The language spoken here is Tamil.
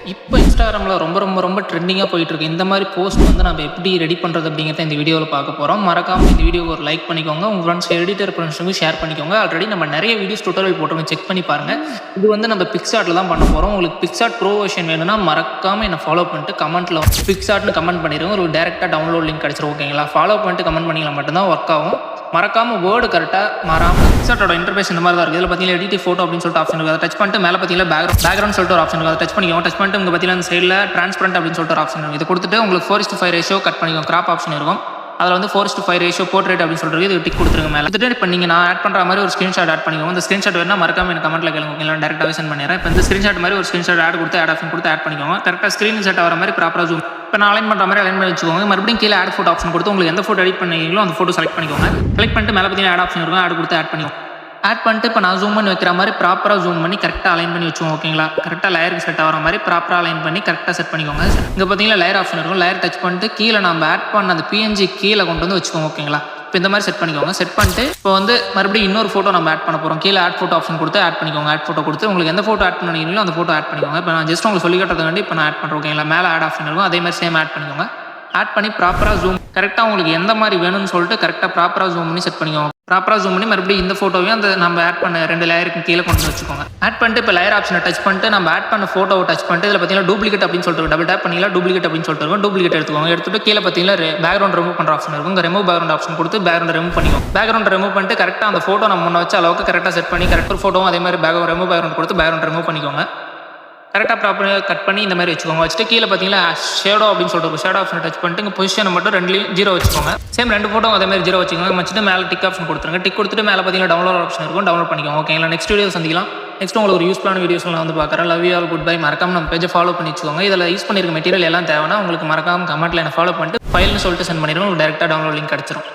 இப்போ இன்ஸ்டாகிராமில் ரொம்ப ட்ரெண்டிங்காக போயிட்டுருக்கு. இந்த மாதிரி போஸ்ட் வந்து நம்ம எப்படி ரெடி பண்ணுறது அப்படிங்கிறத இந்த வீடியோவில் பார்க்க போகிறோம். மறக்காமல் இந்த வீடியோக்கு ஒரு லைக் பண்ணிக்கோங்க. உங்கள் ஃப்ரெண்ட்ஸ் எடிட்டர் ஃப்ரெண்ட்ஸுக்கு ஷேர் பண்ணிக்கோங்க. ஆல்ரெடி நம்ம நிறைய வீடியோஸ் டுட்டோரியல் போட்டுருங்க, செக் பண்ணி பாருங்கள். இது வந்து நம்ம பிக்சார்ட்டில் தான் பண்ண போகிறோம். உங்களுக்கு பிக்சார்ட் ப்ரோ வெர்ஷன் வேணும்னா மறக்காமல் என்னை ஃபாலோ பண்ணிட்டு கமெண்ட்டில் பிக்சார்ட்னு கமெண்ட் பண்ணிடுங்க. ஒரு டேரெக்டாக டவுன்லோட் லிங்க் கிடச்சிரும். ஓகேங்களா? ஃபாலோ பண்ணிட்டு கமெண்ட் பண்ணிக்கலாம் மட்டும்தான் ஒர்க் ஆகும். மறக்காம வேர்டு கரெக்டாக மாறாமல் பிக்சார்ட்டோட இன்டர்ஃபேஸ் இந்த மாதிரி தான் இருக்குது. இதில் பார்த்தீங்கன்னா எடிட் ஃபோட்டோ அப்படின்னு சொல்லிட்டு ஆப்ஷன் இருக்குது. அதை டச் பண்ணிட்டு மேலே பார்த்தீங்கன்னா பேக்ரவுண்ட் சொல்லிட்டு ஒரு ஆப்ஷன் இருக்குது. அதை டச் பண்ணிக்கோங்க. டச் பண்ணிட்டு உங்கள் பார்த்தீங்கன்னா அந்த சைடில் ட்ரான்ஸ்பரண்ட் அப்படின்னு சொல்லிட்டு ஒரு ஆப்ஷன் இருக்குது. இதை கொடுத்துட்டு உங்களுக்கு 4:5 ரேஷியோ கட் பண்ணிக்கோங்க. கிராப் ஆப்ஷன் இருக்கும். அதில் வந்து 4:5 ரேஷியோ போர்ட்ரேட் அப்படின்னு சொல்லிட்டு இது டிக் கொடுத்துருங்க மேலே. வந்துட்டு இப்போ நீங்கள் நான் ஆட் பண்ணுற மாதிரி ஒரு ஸ்க்ரீன்ஷாட் ஆட் பண்ணிக்கோங்க. இந்த ஸ்க்ரீன்ஷாட் வேணா மறக்காம எனக்கு கமெண்ட்டில் கேளுங்க. ஓகேங்களா? டேரெக்டாகவே சென்ட் பண்ணிடுறேன். இப்போ இந்த ஸ்க்ரீன்ஷாட் மாதிரி ஒரு ஸ்க்ரீன்ஷாட் ஆட் கொடுத்து ஆட் ஆப்ஷன் கொடுத்து ஆட் பண்ணிக்கோங்க. கரெக்டாக ஸ்க்ரீன் செட் ஆகிற மாதிரி ப்ராப்பராக ஜூம் இப்போ நான் அலைன் பண்ணுற மாதிரி அலைன் பண்ணி வச்சுக்கோங்க. மறுபடியும் கீழே ஆட் ஃபோட்டோ ஆப்ஷன் கொடுத்து உங்களுக்கு எந்த ஃபோட்டோ எடிட் பண்ணீங்களோ அந்த ஃபோட்டோ செலக்ட் பண்ணிக்கோங்க. செலக்ட் பண்ணிட்டு மேலே பார்த்தீங்கன்னா ஆட் ஆப்ஷன் இருக்கும். ஆட் கொடுத்து ஆட் பண்ணிக்கோங்க. ஆட் பண்ணிட்டு இப்போ நான் ஜூம் பண்ணி வைக்கிற மாதிரி ப்ராப்பராக ஜூம் பண்ணி கரெக்டாக அலைன் பண்ணி வச்சுக்கோங்க. ஓகேங்களா? கரெக்டாக லேயருக்கு செட் ஆகிற மாதிரி ப்ராப்பராக அலைன் பண்ணி கரெக்டாக செட் பண்ணிக்கோங்க. இங்கே பார்த்தீங்கன்னா லேயர் ஆப்ஷன் இருக்கும். லேயர் டச் பண்ணிட்டு கீழே நம்ம ஆட் பண்ண அந்த பிஎன்ஜி கீழே கொண்டு வந்து வச்சுக்கோங்க. ஓகேங்களா? இப்போ இந்த மாதிரி செட் பண்ணிக்கோங்க. செட் பண்ணிட்டு இப்போ வந்து மறுபடியும் இன்னொரு ஃபோட்டோ நம்ம ஆட் பண்ண போகிறோம். கீழே ஆட் ஃபோட்டோ ஆப்ஷன் கொடுத்து ஆட் பண்ணிக்கோங்க. ஆட் ஃபோட்டோ கொடுத்து உங்களுக்கு எந்த ஃபோட்டோ ஆட் பண்ணிக்கிறீங்களோ அந்த ஃபோட்டோ ஆட் பண்ணிக்கோங்க. இப்போ நான் ஜஸ்ட் உங்களுக்கு சொல்லி காட்டுறதுக்காண்டி இப்போ நான் ஆட் பண்ணுறேன். ஓகேங்களா? மேலே ஆட் ஆப்ஷன் இருக்கும். அதே மாதிரி சேம் ஆட் பண்ணிக்கோங்க. ஆட் பண்ணி ப்ராப்பராக ஜூம் கரெக்டாக உங்களுக்கு எந்த மாதிரி வேணும்னு சொல்லிட்டு கரெக்டாக ப்ராப்பராக ஜூம் பண்ணி செட் பண்ணிக்கோங்க. ப்ராப்பராக ஜூம் பண்ணி மறுபடியும் இந்த ஃபோட்டோவையும் அந்த நம்ம ஆட் பண்ண 2 லேயருக்கு கீழே கொண்டு வந்து வச்சுக்கோங்க. ஆட் பண்ணிட்டு இப்போ லேயர் ஆப்ஷனை டச் பண்ணிட்டு நம்ம ஆட் பண்ண ஃபோட்டோவை டச் பண்ணிட்டு இதில் பார்த்தீங்கன்னா டூப்ளிகேட் அப்படின்னு சொல்லிட்டு டபுள் டேப் பண்ணிக்கலாம். டூப்ளிகேட் அப்படின்னு சொல்லிட்டு இருக்கும். டூப்ளிகேட் எடுத்துக்கோங்க. எடுத்துட்டு கீழே பார்த்தீங்கன்னா பேக்ரவுண்ட் ரிமூவ் பண்ணுற ஆப்ஷன் இருக்கும். இந்த ரிமூவ் பேக்ரவுண்ட் ஆப்ஷன் கொடுத்து பேக்ரவுண்ட் ரிமூவ் பண்ணிக்கோங்க. பேக்ரவுண்ட் ரிமூவ் பண்ணிட்டு கரெக்டாக அந்த ஃபோட்டோ நம்ம முன்ன வச்ச அளவுக்கு கரெக்டாக செட் பண்ணி கரெக்டாக ஃபோட்டோவும் அதே மாதிரி ரிமூவ் பேக்ரவுண்ட் கொடுத்து பேக்ரவுண்ட் ரிமூவ் பண்ணிக்கோங்க. கரெக்டாக ப்ராப்பராக கட் பண்ணி இந்த மாதிரி வச்சுக்கோங்க. வச்சுட்டு கீழே பார்த்தீங்கன்னா ஷேடோ அப்படின்னு சொல்லிட்டு ஷேடோ ஆப்ஷன் டச் பண்ணிட்டு இங்கே பொசிஷனை மட்டும் 2லையும் 0 வச்சுக்கோங்க. சேம் 2 ஃபோட்டோ அதே மாதிரி 0 வச்சுக்கோங்க. வச்சுட்டு மேலே டிக் ஆப்ஷன் கொடுத்துருங்க. டிக் கொடுத்துட்டு மேலே பார்த்தீங்கன்னா டவுன்லோட் ஆப்ஷன் இருக்கும். டவுன்லோட் பண்ணிக்கோங்க. ஓகேங்களா? நெக்ஸ்ட் வீடியோ சந்திக்கலாம். நெக்ஸ்ட் உங்களுக்கு ஒரு யூஸ்ஃபுல்லான வீடியோஸ் நான் வந்து பார்க்குறேன். Love you all, good bye. மறக்காம நம்ம பேஜை ஃபாலோ பண்ணி வச்சுக்கோங்க. இதில் யூஸ் பண்ணியிருக்க மெட்டீரியல் எல்லாம் தேவைன்னா உங்களுக்கு மறக்காம கமெண்ட்டில் என்ன ஃபாலோ பண்ணிட்டு ஃபைல்னு சொல்லிட்டு சென்ட் பண்ணிடுவோம். டேரெக்டாக டவுன்லோட் லிங்க் கிடச்சிரும்.